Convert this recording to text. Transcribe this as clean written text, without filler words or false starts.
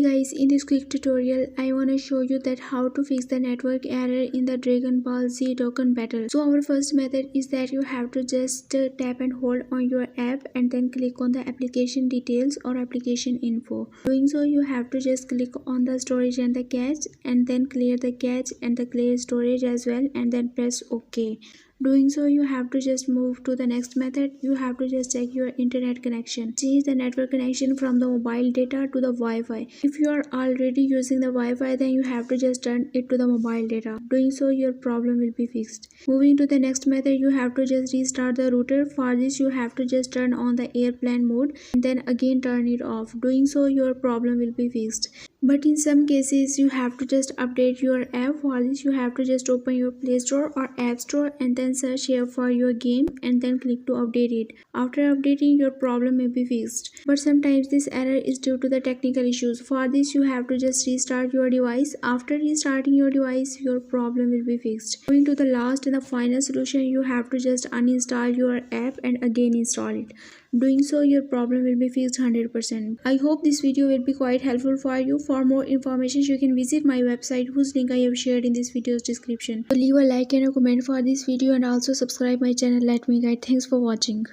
Hey guys, in this quick tutorial, I wanna show you that how to fix the network error in the Dragon Ball Z Dokkan battle. So our first method is that you have to just tap and hold on your app and then click on the application details or application info. Doing so, you have to just click on the storage and the cache and then clear the cache and the clear storage as well and then press OK. Doing so, you have to just move to the next method. You have to just check your internet connection. Change the network connection from the mobile data to the Wi-Fi. If you are already using the Wi-Fi, then you have to just turn it to the mobile data. Doing so, your problem will be fixed. Moving to the next method, you have to just restart the router. For this, you have to just turn on the airplane mode and then again turn it off. Doing so, your problem will be fixed. But in some cases, you have to just update your app. For this, you have to just open your Play Store or App Store and then search here for your game and then click to update it. After updating, your problem may be fixed. But sometimes this error is due to the technical issues. For this, you have to just restart your device. After restarting your device, your problem will be fixed. Going to the last and the final solution, you have to just uninstall your app and again install it. Doing so, your problem will be fixed 100%. I hope this video will be quite helpful for you. For more information, you can visit my website whose link I have shared in this video's description. So leave a like and a comment for this video and also subscribe my channel. Let me guide. Thanks for watching.